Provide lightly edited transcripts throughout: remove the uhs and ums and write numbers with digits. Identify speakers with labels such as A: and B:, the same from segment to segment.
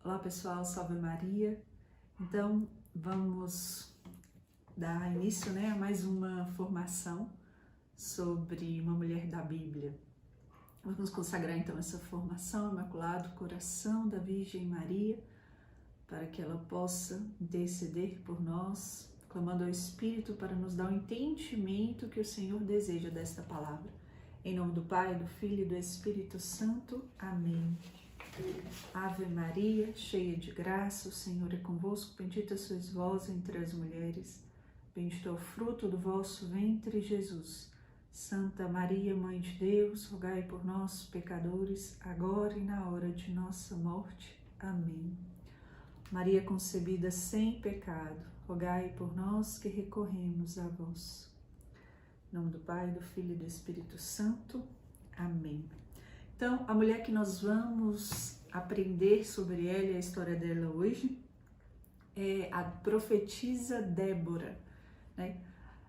A: Olá pessoal, salve Maria. Então vamos dar início a mais uma formação sobre uma mulher da Bíblia. Vamos consagrar então essa formação ao Imaculado Coração da Virgem Maria, para que ela possa interceder por nós, clamando ao Espírito para nos dar o entendimento que o Senhor deseja desta palavra. Em nome do Pai, do Filho e do Espírito Santo. Amém. Ave Maria, cheia de graça, o Senhor é convosco, bendita sois vós entre as mulheres, bendito é o fruto do vosso ventre, Jesus. Santa Maria, Mãe de Deus, rogai por nós, pecadores, agora e na hora de nossa morte. Amém. Maria concebida sem pecado, rogai por nós que recorremos a vós. Em nome do Pai, do Filho e do Espírito Santo. Amém. Então, a mulher que nós vamos aprender sobre ela e a história dela hoje é a profetisa Débora, né?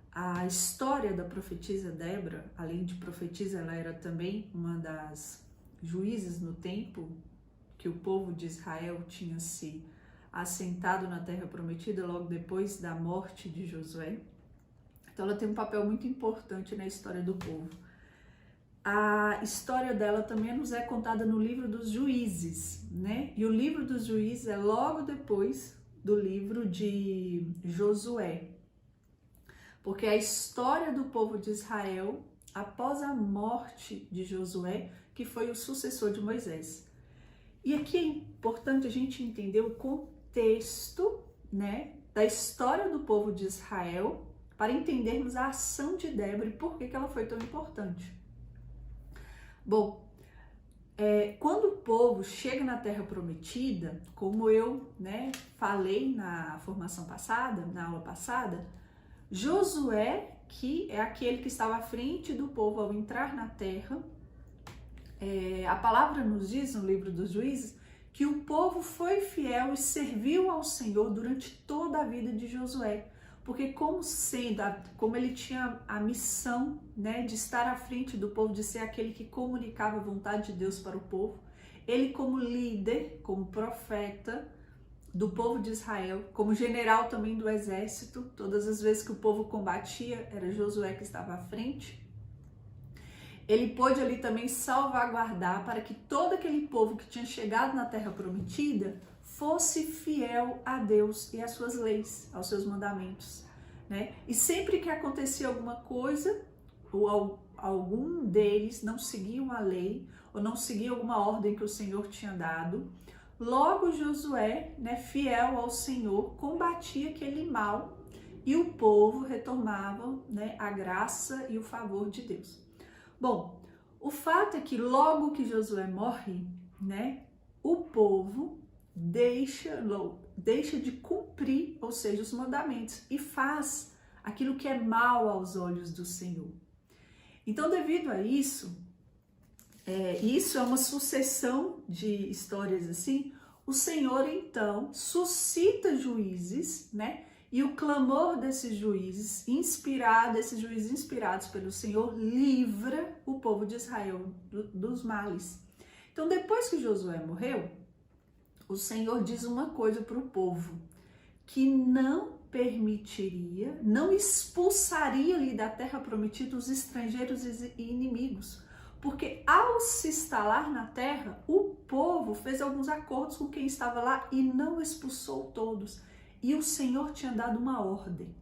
A: A história da profetisa Débora, além de profetisa, ela era também uma das juízes no tempo que o povo de Israel tinha se assentado na Terra Prometida logo depois da morte de Josué. Então, ela tem um papel muito importante na história do povo. A história dela também nos é contada no livro dos Juízes, né? E o livro dos Juízes é logo depois do livro de Josué. Porque a história do povo de Israel após a morte de Josué, que foi o sucessor de Moisés. E aqui é importante a gente entender o contexto, né, da história do povo de Israel para entendermos a ação de Débora e por que ela foi tão importante. Bom, quando o povo chega na Terra Prometida, como eu falei na formação passada, na aula passada, Josué, que é aquele que estava à frente do povo ao entrar na terra, a palavra nos diz no livro dos Juízes que o povo foi fiel e serviu ao Senhor durante toda a vida de Josué. Porque como ele tinha a missão, de estar à frente do povo, de ser aquele que comunicava a vontade de Deus para o povo, ele como líder, como profeta do povo de Israel, como general também do exército, todas as vezes que o povo combatia, era Josué que estava à frente. Ele pôde ali também salvaguardar para que todo aquele povo que tinha chegado na Terra Prometida fosse fiel a Deus e às suas leis, aos seus mandamentos, né? E sempre que acontecia alguma coisa, ou algum deles não seguiam a lei, ou não seguia alguma ordem que o Senhor tinha dado, logo Josué, fiel ao Senhor, combatia aquele mal e o povo retomava, a graça e o favor de Deus. Bom, o fato é que logo que Josué morre, o povo deixa de cumprir, ou seja, os mandamentos, e faz aquilo que é mal aos olhos do Senhor. Então, devido a isso, isso é uma sucessão de histórias assim, o Senhor então suscita juízes, e o clamor desses juízes inspirados pelo Senhor, livra o povo de Israel dos males. Então, depois que Josué morreu, o Senhor diz uma coisa para o povo, que não permitiria, não expulsaria ali da terra prometida os estrangeiros e inimigos, porque ao se instalar na terra, o povo fez alguns acordos com quem estava lá e não expulsou todos. E o Senhor tinha dado uma ordem.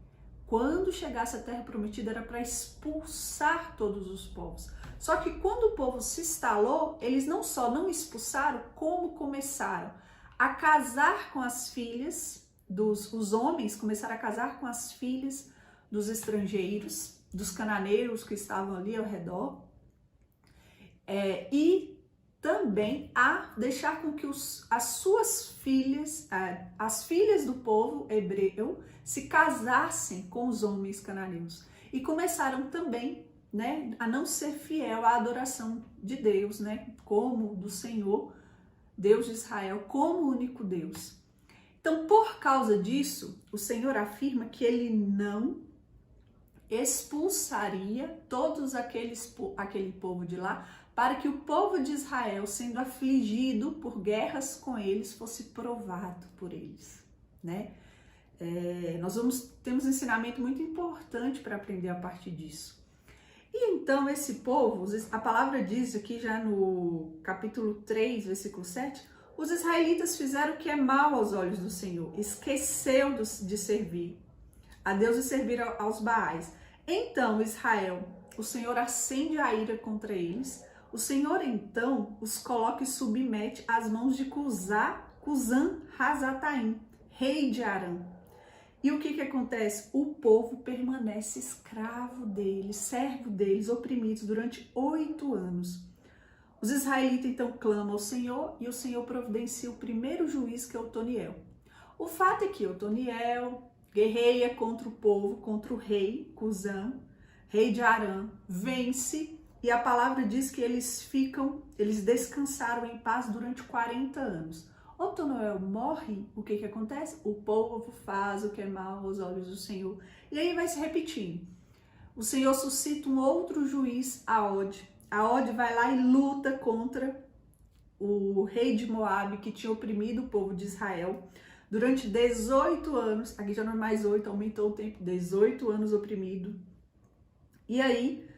A: Quando chegasse a terra prometida era para expulsar todos os povos. Só que quando o povo se instalou, eles não só não expulsaram, como começaram a casar com as filhas os homens começaram a casar com as filhas dos estrangeiros, dos cananeus que estavam ali ao redor, e também a deixar com que as suas filhas, as filhas do povo hebreu, se casassem com os homens cananeus. E começaram também, a não ser fiel à adoração de Deus, como do Senhor, Deus de Israel, como único Deus. Então, por causa disso, o Senhor afirma que ele não expulsaria aquele povo de lá para que o povo de Israel, sendo afligido por guerras com eles, fosse provado por eles, né? Temos um ensinamento muito importante para aprender a partir disso. E então esse povo, a palavra diz aqui já no capítulo 3, versículo 7, os israelitas fizeram o que é mal aos olhos do Senhor, esqueceu de servir a Deus e servir aos Baais. Então Israel, o Senhor acende a ira contra eles, o Senhor então os coloca e submete às mãos de Cusã-Razataim, rei de Arã. E o que acontece? O povo permanece escravo deles, servo deles, oprimidos durante 8 anos. Os israelitas então clamam ao Senhor e o Senhor providencia o primeiro juiz, que é Otoniel. O fato é que Otoniel guerreia contra o povo, contra o rei Cusã, rei de Arã, vence, e a palavra diz que eles descansaram em paz durante 40 anos. Otoniel morre, o que acontece? O povo faz o que é mal aos olhos do Senhor. E aí vai se repetindo. O Senhor suscita um outro juiz, Aod. Aod vai lá e luta contra o rei de Moabe, que tinha oprimido o povo de Israel durante 18 anos. Aqui já não é mais 8, aumentou o tempo. 18 anos oprimido. E aí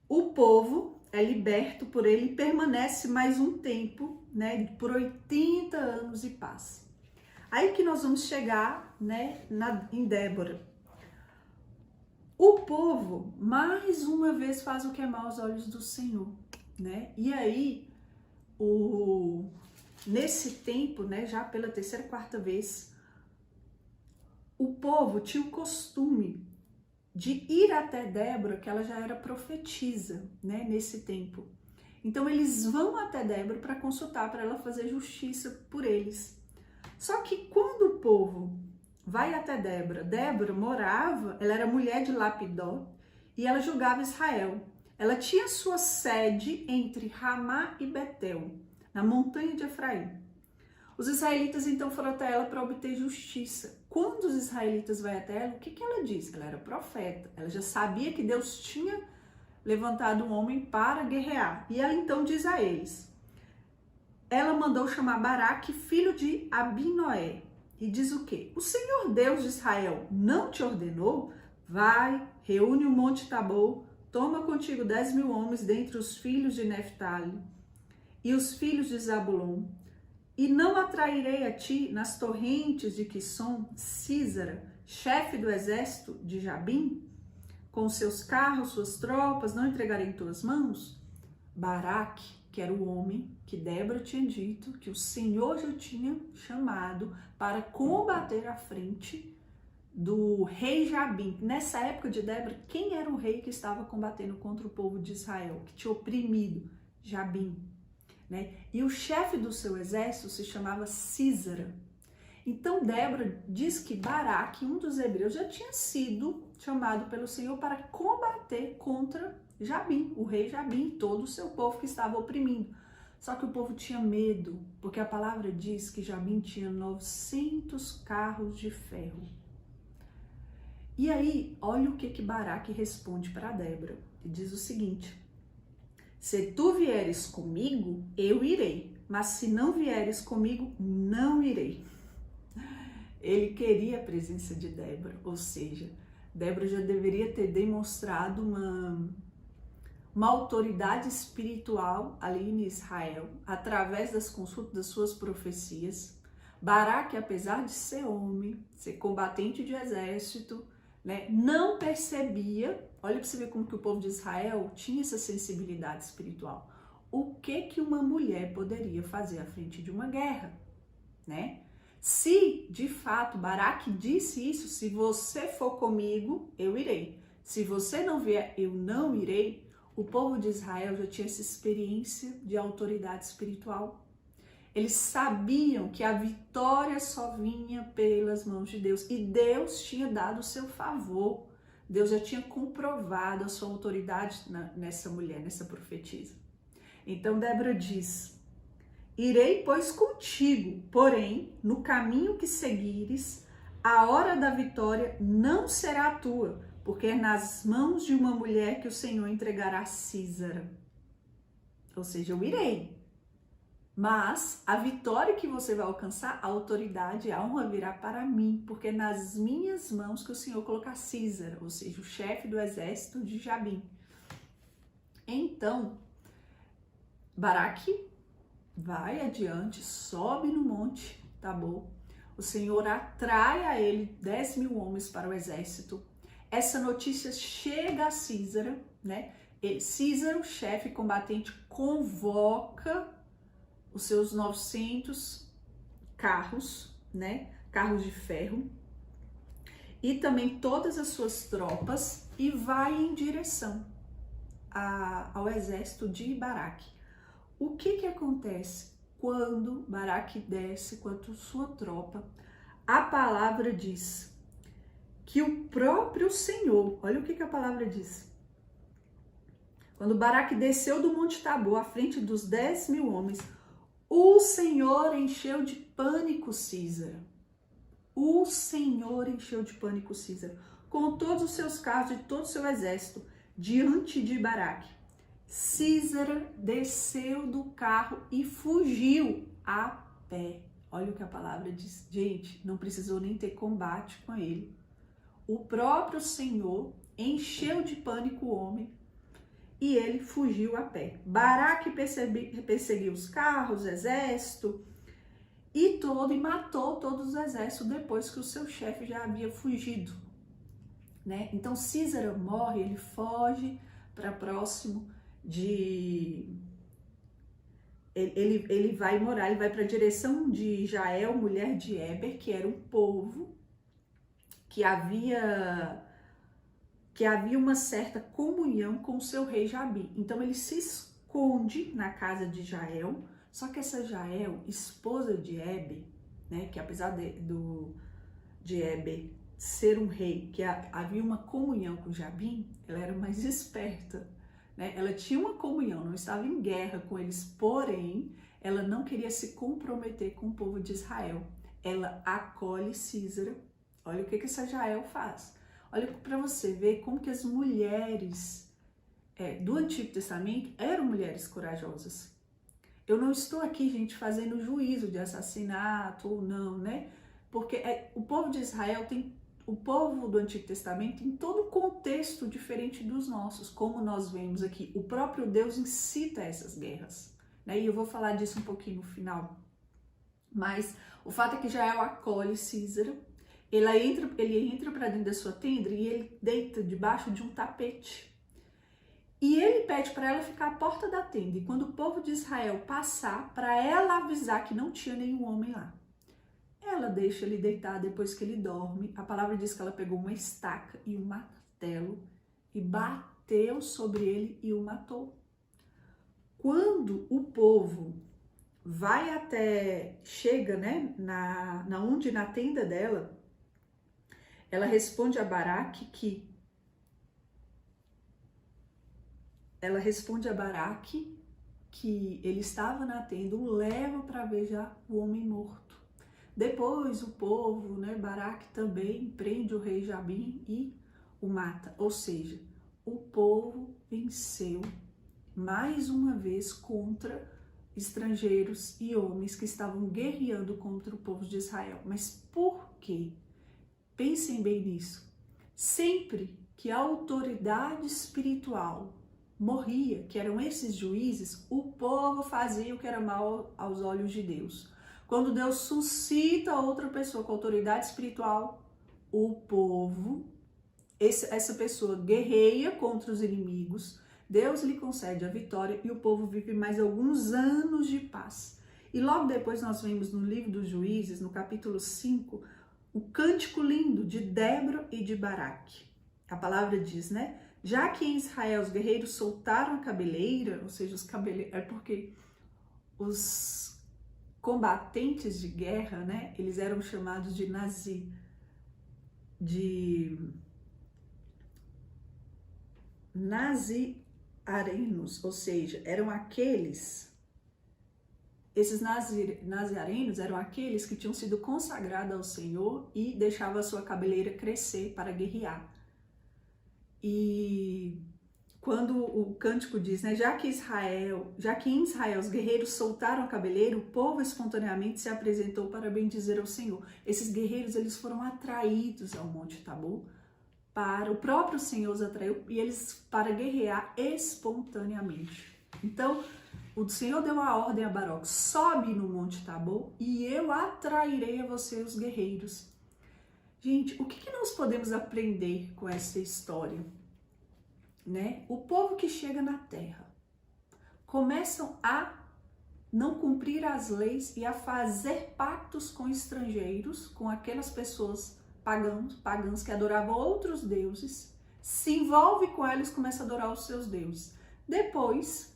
A: o povo é liberto por ele e permanece mais um tempo, né, por 80 anos em paz. Aí que nós vamos chegar, né, em Débora. O povo, mais uma vez, faz o que é mal aos olhos do Senhor, né? E aí, nesse tempo, né, já pela terceira, quarta vez, o povo tinha o costume de ir até Débora, que ela já era profetisa, né, nesse tempo. Então eles vão até Débora para consultar, para ela fazer justiça por eles. Só que quando o povo vai até Débora, Débora morava, ela era mulher de Lapidó e ela julgava Israel. Ela tinha sua sede entre Ramá e Betel, na montanha de Efraim. Os israelitas então foram até ela para obter justiça. Quando os israelitas vão até ela, o que ela diz? Ela era profeta, ela já sabia que Deus tinha levantado um homem para guerrear. E ela então diz a eles, ela mandou chamar Baraque, filho de Abinoé, e diz o quê? O Senhor Deus de Israel não te ordenou? Vai, reúne o monte Tabor, toma contigo 10.000 homens dentre os filhos de Neftali e os filhos de Zabulon, e não atrairei a ti nas torrentes de Quisson, Sísara, chefe do exército de Jabim, com seus carros, suas tropas, não entregarei em tuas mãos? Baraque, que era o homem que Débora tinha dito, que o Senhor já tinha chamado para combater à frente do rei Jabim. Nessa época de Débora, quem era o rei que estava combatendo contra o povo de Israel, que tinha oprimido? Jabim. Né? E o chefe do seu exército se chamava Sísara. Então Débora diz que Baraque, um dos hebreus, já tinha sido chamado pelo Senhor para combater contra Jabim, o rei Jabim, e todo o seu povo que estava oprimindo. Só que o povo tinha medo, porque a palavra diz que Jabim tinha 900 carros de ferro. E aí, olha o que Baraque responde para Débora. Ele diz o seguinte: se tu vieres comigo, eu irei, mas se não vieres comigo, não irei. Ele queria a presença de Débora, ou seja, Débora já deveria ter demonstrado uma autoridade espiritual ali em Israel, através das consultas das suas profecias. Baraque, apesar de ser homem, ser combatente de exército, né, não percebia, olha para você ver como que o povo de Israel tinha essa sensibilidade espiritual. O que uma mulher poderia fazer à frente de uma guerra, né? Se, de fato, Baraque disse isso, se você for comigo, eu irei. Se você não vier, eu não irei. O povo de Israel já tinha essa experiência de autoridade espiritual. Eles sabiam que a vitória só vinha pelas mãos de Deus. E Deus tinha dado o seu favor. Deus já tinha comprovado a sua autoridade nessa mulher, nessa profetisa. Então Débora diz: irei, pois, contigo, porém, no caminho que seguires, a hora da vitória não será tua, porque é nas mãos de uma mulher que o Senhor entregará Sísara. ou seja, eu irei. Mas a vitória que você vai alcançar, a autoridade, a honra virá para mim, porque é nas minhas mãos que o Senhor colocar Císara, ou seja, o chefe do exército de Jabim. Então, Baraque vai adiante, sobe no monte Tabor. O Senhor atrai a ele 10.000 homens para o exército. Essa notícia chega a Císara, né? Císara, o chefe combatente, convoca os seus 900 carros, né? Carros de ferro, e também todas as suas tropas, e vai em direção ao exército de Baraque. O que acontece quando Baraque desce, quanto sua tropa? A palavra diz que o próprio Senhor, olha o que a palavra diz. Quando Baraque desceu do Monte Tabor, à frente dos 10.000 homens, o Senhor encheu de pânico Císara. O Senhor encheu de pânico Císara, com todos os seus carros e todo o seu exército, diante de Baraque. Císara desceu do carro e fugiu a pé. Olha o que a palavra diz. Gente, não precisou nem ter combate com ele. O próprio Senhor encheu de pânico o homem e ele fugiu a pé. Baraque perseguiu os carros, o exército e matou todos os exércitos depois que o seu chefe já havia fugido, né? Então Císara morre, ele foge para próximo de... Ele vai morar, ele vai para a direção de Jael, mulher de Éber, que era um povo que havia uma certa comunhão com o seu rei Jabim. Então ele se esconde na casa de Jael, só que essa Jael, esposa de Éber, né, que apesar de Éber ser um rei, que havia uma comunhão com Jabim, ela era mais esperta, né? Ela tinha uma comunhão, não estava em guerra com eles, porém, ela não queria se comprometer com o povo de Israel. Ela acolhe Císara. Olha o que essa Jael faz. Olha para você ver como que as mulheres do Antigo Testamento eram mulheres corajosas. Eu não estou aqui, gente, fazendo juízo de assassinato ou não, né? Porque o povo de Israel o povo do Antigo Testamento tem todo um contexto diferente dos nossos, como nós vemos aqui. O próprio Deus incita essas guerras, né? E eu vou falar disso um pouquinho no final. Mas o fato é que Jael acolhe Císara. Ele entra para dentro da sua tenda e ele deita debaixo de um tapete. E ele pede para ela ficar à porta da tenda. E quando o povo de Israel passar, para ela avisar que não tinha nenhum homem lá. Ela deixa ele deitar depois que ele dorme. A palavra diz que ela pegou uma estaca e um martelo e bateu sobre ele e o matou. Quando o povo chega, né, na tenda dela, ela responde a Baraque que ele estava na tenda, o leva para ver já o homem morto. Depois o povo, né, Baraque também prende o rei Jabim e o mata. Ou seja, o povo venceu mais uma vez contra estrangeiros e homens que estavam guerreando contra o povo de Israel. Mas por quê? Pensem bem nisso. Sempre que a autoridade espiritual morria, que eram esses juízes, o povo fazia o que era mal aos olhos de Deus. Quando Deus suscita outra pessoa com autoridade espiritual, o povo, essa pessoa guerreia contra os inimigos, Deus lhe concede a vitória e o povo vive mais alguns anos de paz. E logo depois nós vemos no livro dos Juízes, no capítulo 5, o cântico lindo de Débora e de Baraque. A palavra diz, né? Já que em Israel os guerreiros soltaram a cabeleira, ou seja, é porque os combatentes de guerra, né? Eles eram chamados de naziarenos, ou seja, esses naziarenos eram aqueles que tinham sido consagrados ao Senhor e deixavam a sua cabeleira crescer para guerrear. E quando o cântico diz, né, já que em Israel os guerreiros soltaram a cabeleira, o povo espontaneamente se apresentou para bendizer ao Senhor. Esses guerreiros, eles foram atraídos ao Monte Tabor, o próprio Senhor os atraiu e eles para guerrear espontaneamente. Então, o Senhor deu a ordem a Baroque, sobe no Monte Tabor e eu atrairei a você os guerreiros. Gente, o que nós podemos aprender com essa história? Né? O povo que chega na terra começam a não cumprir as leis e a fazer pactos com estrangeiros, com aquelas pessoas pagãs que adoravam outros deuses, se envolve com eles e começa a adorar os seus deuses. Depois,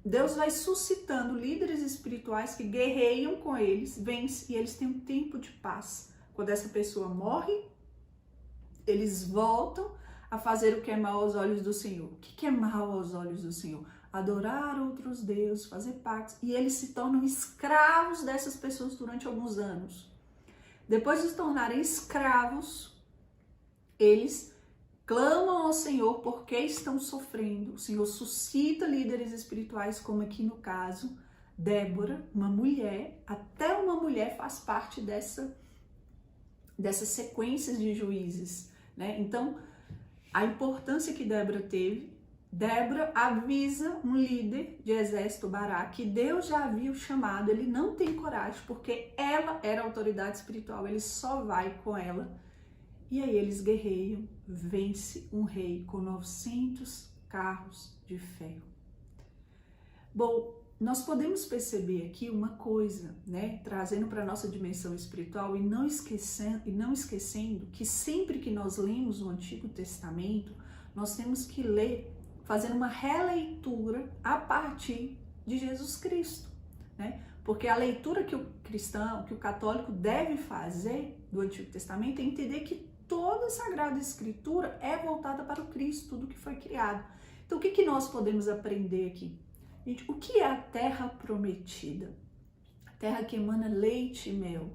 A: Deus vai suscitando líderes espirituais que guerreiam com eles, vence e eles têm um tempo de paz. Quando essa pessoa morre, eles voltam a fazer o que é mal aos olhos do Senhor. O que é mal aos olhos do Senhor? Adorar outros deuses, fazer pactos. E eles se tornam escravos dessas pessoas durante alguns anos. Depois de se tornarem escravos, eles clamam ao Senhor porque estão sofrendo. O Senhor suscita líderes espirituais, como aqui no caso, Débora, uma mulher. Até uma mulher faz parte dessas sequências de juízes, né? Então, a importância que Débora teve, Débora avisa um líder de exército, Baraque, que Deus já havia o chamado, ele não tem coragem, porque ela era a autoridade espiritual, ele só vai com ela. E aí eles guerreiam, vence um rei com 900 carros de ferro. Bom, nós podemos perceber aqui uma coisa, né, trazendo para a nossa dimensão espiritual e não esquecendo que sempre que nós lemos o Antigo Testamento, nós temos que ler, fazendo uma releitura a partir de Jesus Cristo, né? Porque a leitura que o cristão, que o católico deve fazer do Antigo Testamento é entender que toda a Sagrada Escritura é voltada para o Cristo, tudo que foi criado. Então, o que nós podemos aprender aqui? Gente, o que é a terra prometida? A terra que emana leite e mel.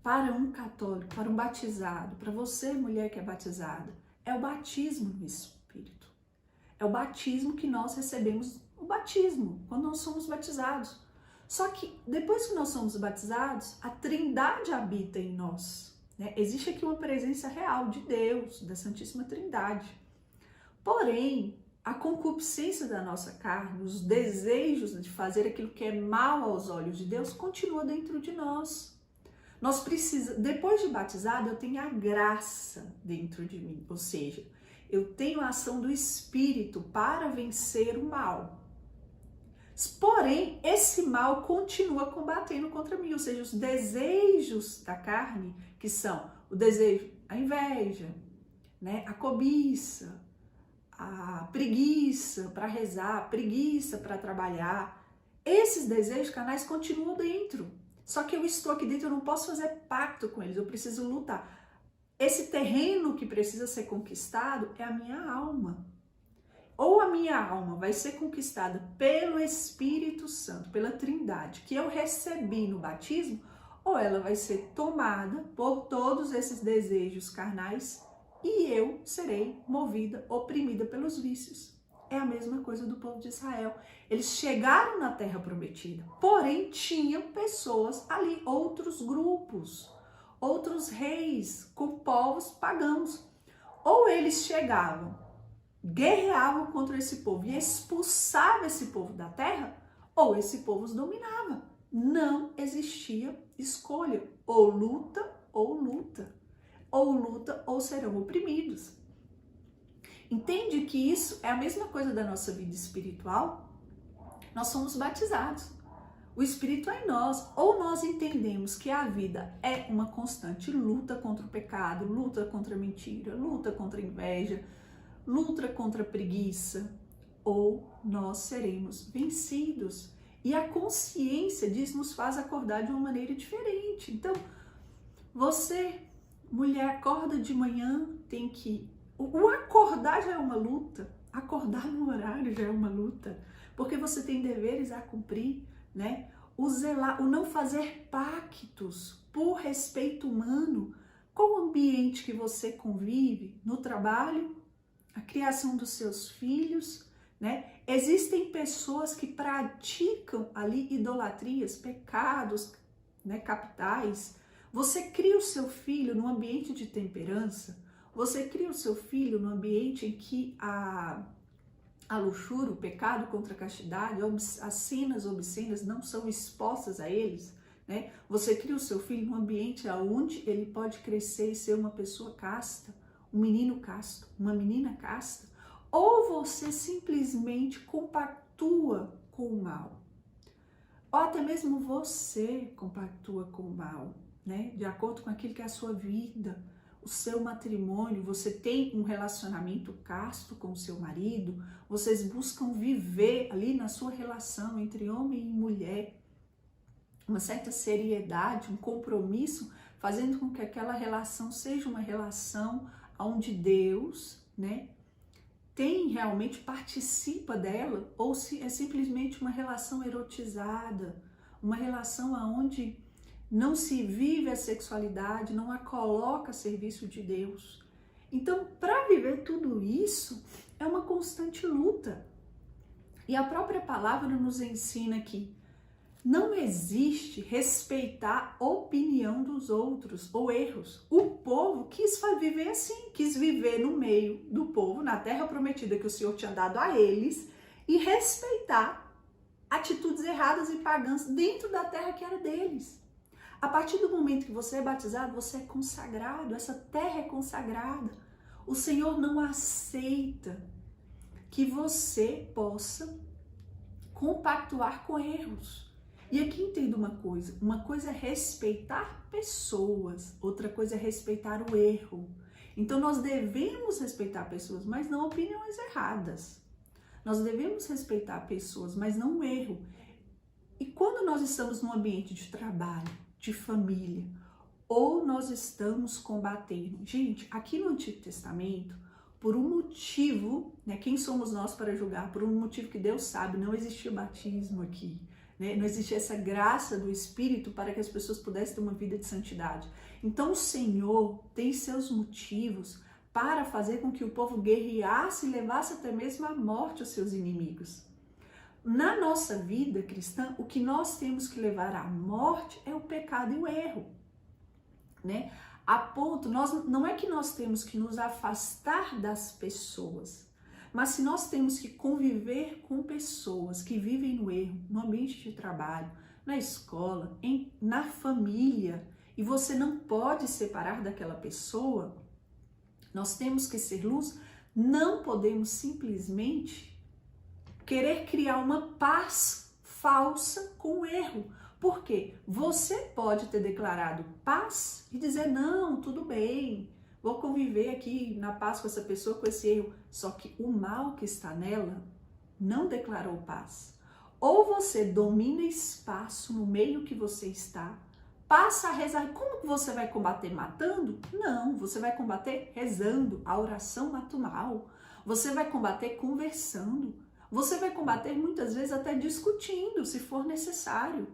A: Para um católico, para um batizado, para você, mulher que é batizada, é o batismo no Espírito. É o batismo que nós recebemos, o batismo, quando nós somos batizados. Só que depois que nós somos batizados, a Trindade habita em nós, né? Existe aqui uma presença real de Deus, da Santíssima Trindade. Porém, a concupiscência da nossa carne, os desejos de fazer aquilo que é mal aos olhos de Deus, continua dentro de nós. Nós precisamos, depois de batizado, eu tenho a graça dentro de mim, ou seja, eu tenho a ação do Espírito para vencer o mal. Porém, esse mal continua combatendo contra mim, ou seja, os desejos da carne, que são o desejo, a inveja, né, a cobiça, a preguiça para rezar, a preguiça para trabalhar, esses desejos carnais continuam dentro. Só que eu estou aqui dentro, eu não posso fazer pacto com eles, eu preciso lutar. Esse terreno que precisa ser conquistado é a minha alma. Ou a minha alma vai ser conquistada pelo Espírito Santo, pela Trindade, que eu recebi no batismo, ou ela vai ser tomada por todos esses desejos carnais e eu serei movida, oprimida pelos vícios. É a mesma coisa do povo de Israel. Eles chegaram na terra prometida, porém tinham pessoas ali, outros grupos, outros reis com povos pagãos. Ou eles chegavam, guerreavam contra esse povo e expulsavam esse povo da terra, ou esse povo os dominava. Não existia escolha, ou luta ou luta. Ou luta ou serão oprimidos. Entende que isso é a mesma coisa da nossa vida espiritual? Nós somos batizados. O Espírito é em nós. Ou nós entendemos que a vida é uma constante luta contra o pecado, luta contra a mentira, luta contra a inveja, luta contra a preguiça, ou nós seremos vencidos. E a consciência disso nos faz acordar de uma maneira diferente. Então, você, mulher, acorda de manhã, tem que... O acordar já é uma luta, acordar no horário já é uma luta, porque você tem deveres a cumprir, né? O zelar, o não fazer pactos por respeito humano com o ambiente que você convive, no trabalho, a criação dos seus filhos, né? Existem pessoas que praticam ali idolatrias, pecados, né, capitais. Você cria o seu filho num ambiente de temperança, você cria o seu filho num ambiente em que a luxúria, o pecado contra a castidade, as cenas obscenas não são expostas a eles, né? Você cria o seu filho num ambiente onde ele pode crescer e ser uma pessoa casta, um menino casto, uma menina casta, ou você simplesmente compactua com o mal, ou até mesmo você compactua com o mal, né? De acordo com aquilo que é a sua vida, o seu matrimônio, você tem um relacionamento casto com o seu marido, vocês buscam viver ali na sua relação entre homem e mulher uma certa seriedade, um compromisso, fazendo com que aquela relação seja uma relação onde Deus, né, realmente participa dela, ou se é simplesmente uma relação erotizada, uma relação onde não se vive a sexualidade, não a coloca a serviço de Deus. Então, para viver tudo isso, é uma constante luta. E a própria palavra nos ensina que não existe respeitar a opinião dos outros ou erros. O povo quis viver assim, quis viver no meio do povo, na terra prometida que o Senhor tinha dado a eles, e respeitar atitudes erradas e pagãs dentro da terra que era deles. A partir do momento que você é batizado, você é consagrado, essa terra é consagrada. O Senhor não aceita que você possa compactuar com erros. E aqui entenda uma coisa é respeitar pessoas, outra coisa é respeitar o erro. Então nós devemos respeitar pessoas, mas não opiniões erradas. Nós devemos respeitar pessoas, mas não o erro. E quando nós estamos num ambiente de trabalho, de família, ou nós estamos combatendo. Gente, aqui no Antigo Testamento, por um motivo, né, quem somos nós para julgar? Por um motivo que Deus sabe, não existia batismo aqui, né? Não existia essa graça do Espírito para que as pessoas pudessem ter uma vida de santidade. Então o Senhor tem seus motivos para fazer com que o povo guerreasse e levasse até mesmo à morte os seus inimigos. Na nossa vida cristã, o que nós temos que levar à morte é o pecado e o erro, né? A ponto, não é que nós temos que nos afastar das pessoas, mas se nós temos que conviver com pessoas que vivem no erro, no ambiente de trabalho, na escola, na família, e você não pode separar daquela pessoa, nós temos que ser luz, não podemos simplesmente querer criar uma paz falsa com o erro. Por quê? Você pode ter declarado paz e dizer, não, tudo bem, vou conviver aqui na paz com essa pessoa, com esse erro. Só que o mal que está nela não declarou paz. Ou você domina espaço no meio que você está, passa a rezar. Como que você vai combater matando? Não, você vai combater rezando. A oração mata o mal. Você vai combater conversando. Você vai combater muitas vezes até discutindo, se for necessário.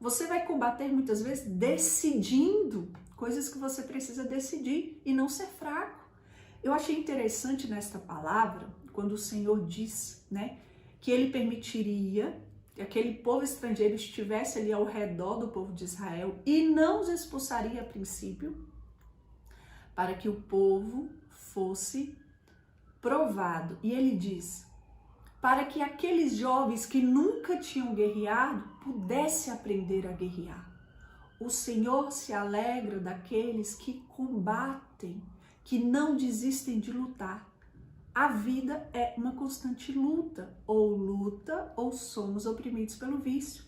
A: Você vai combater muitas vezes decidindo coisas que você precisa decidir e não ser fraco. Eu achei interessante nesta palavra, quando o Senhor diz, né, que ele permitiria que aquele povo estrangeiro estivesse ali ao redor do povo de Israel e não os expulsaria a princípio, para que o povo fosse provado. E ele diz, para que aqueles jovens que nunca tinham guerreado pudessem aprender a guerrear. O Senhor se alegra daqueles que combatem, que não desistem de lutar. A vida é uma constante luta, ou somos oprimidos pelo vício.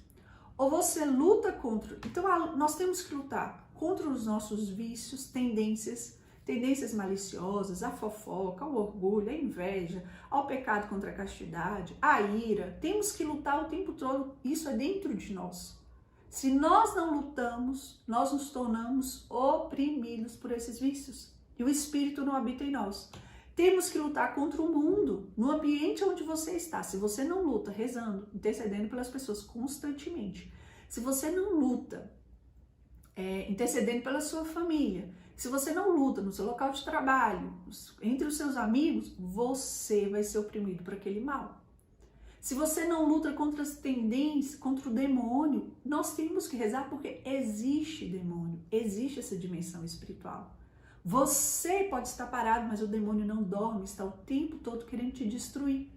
A: Ou você luta contra... Então nós temos que lutar contra os nossos vícios, tendências maliciosas, a fofoca, o orgulho, a inveja, ao pecado contra a castidade, a ira. Temos que lutar o tempo todo, isso é dentro de nós. Se nós não lutamos, nós nos tornamos oprimidos por esses vícios e o Espírito não habita em nós. Temos que lutar contra o mundo, no ambiente onde você está. Se você não luta rezando, intercedendo pelas pessoas constantemente, se você não luta intercedendo pela sua família, Se você não luta no seu local de trabalho, entre os seus amigos, você vai ser oprimido por aquele mal. Se você não luta contra as tendências, contra o demônio, nós temos que rezar porque existe demônio, existe essa dimensão espiritual. Você pode estar parado, mas o demônio não dorme, está o tempo todo querendo te destruir.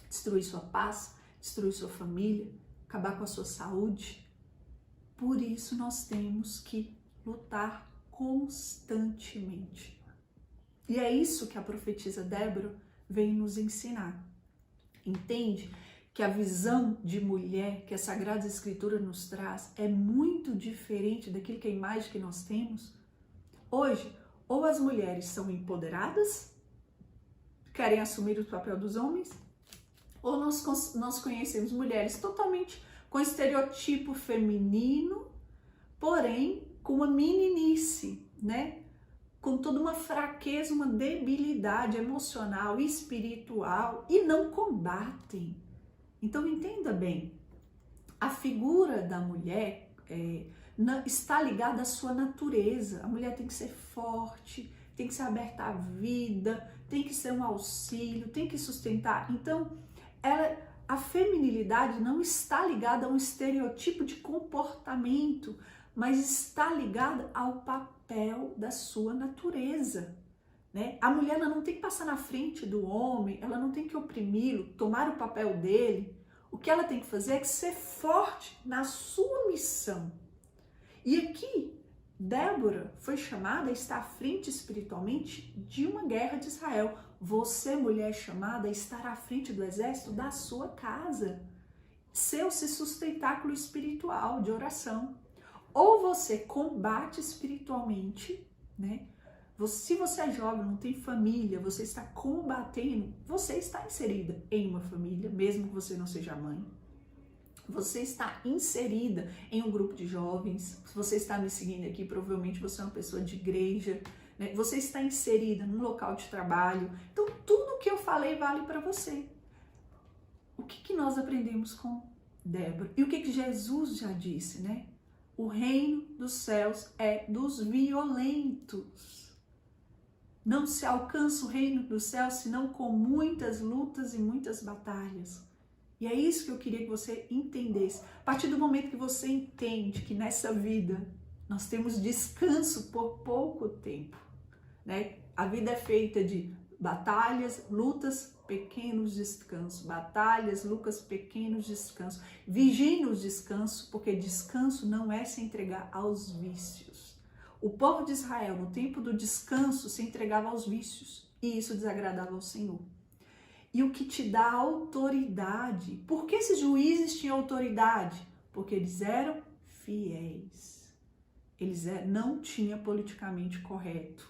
A: Destruir sua paz, destruir sua família, acabar com a sua saúde. Por isso nós temos que lutar constantemente. E é isso que a profetisa Débora vem nos ensinar. Entende que a visão de mulher que a Sagrada Escritura nos traz é muito diferente daquilo que a imagem que nós temos? Hoje, ou as mulheres são empoderadas, querem assumir o papel dos homens, ou nós conhecemos mulheres totalmente com estereotipo feminino, porém com uma meninice, né? Com toda uma fraqueza, uma debilidade emocional, espiritual e não combatem. Então entenda bem, a figura da mulher está ligada à sua natureza. A mulher tem que ser forte, tem que ser aberta à vida, tem que ser um auxílio, tem que sustentar. Então, a feminilidade não está ligada a um estereotipo de comportamento, mas está ligada ao papel da sua natureza, né? A mulher ela não tem que passar na frente do homem, ela não tem que oprimi-lo, tomar o papel dele. O que ela tem que fazer é ser forte na sua missão. E aqui, Débora foi chamada a estar à frente espiritualmente de uma guerra de Israel. Você, mulher, é chamada a estar à frente do exército da sua casa. Seu-se sustentáculo espiritual de oração. Ou você combate espiritualmente, né? Se você é jovem, não tem família, você está combatendo, você está inserida em uma família, mesmo que você não seja mãe. Você está inserida em um grupo de jovens. Se você está me seguindo aqui, provavelmente você é uma pessoa de igreja, né? Você está inserida num local de trabalho. Então, tudo que eu falei vale para você. O que nós aprendemos com Débora? E o que Jesus já disse, né? O reino dos céus é dos violentos. Não se alcança o reino dos céus senão com muitas lutas e muitas batalhas. E é isso que eu queria que você entendesse. A partir do momento que você entende que nessa vida nós temos descanso por pouco tempo, né? A vida é feita de batalhas, lutas, pequenos descansos. Batalhas, lutas, pequenos descansos. Vigie nos descansos, porque descanso não é se entregar aos vícios. O povo de Israel, no tempo do descanso, se entregava aos vícios. E isso desagradava ao Senhor. E o que te dá autoridade? Por que esses juízes tinham autoridade? Porque eles eram fiéis. Eles não tinham politicamente correto.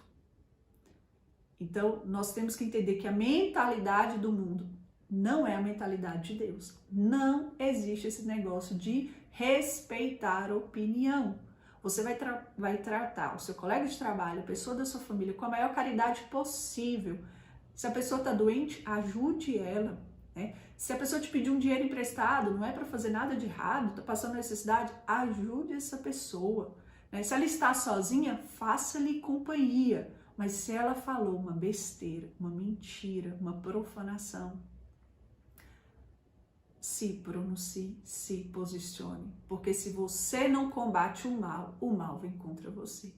A: Então, nós temos que entender que a mentalidade do mundo não é a mentalidade de Deus. Não existe esse negócio de respeitar a opinião. Você vai tratar o seu colega de trabalho, a pessoa da sua família, com a maior caridade possível. Se a pessoa está doente, ajude ela, né? Se a pessoa te pedir um dinheiro emprestado, não é para fazer nada de errado, está passando necessidade, ajude essa pessoa, né? Se ela está sozinha, faça-lhe companhia. Mas se ela falou uma besteira, uma mentira, uma profanação, se pronuncie, se posicione. Porque se você não combate o mal vem contra você.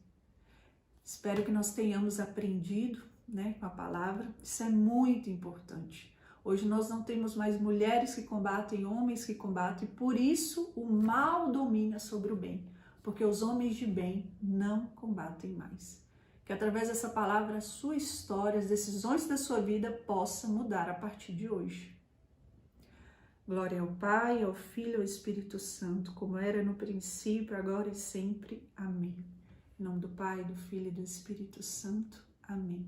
A: Espero que nós tenhamos aprendido, né, com a palavra. Isso é muito importante. Hoje nós não temos mais mulheres que combatem, homens que combatem. Por isso o mal domina sobre o bem. Porque os homens de bem não combatem mais. Que através dessa palavra, a sua história, as decisões da sua vida possa mudar a partir de hoje. Glória ao Pai, ao Filho e ao Espírito Santo, como era no princípio, agora e sempre. Amém. Em nome do Pai, do Filho e do Espírito Santo. Amém.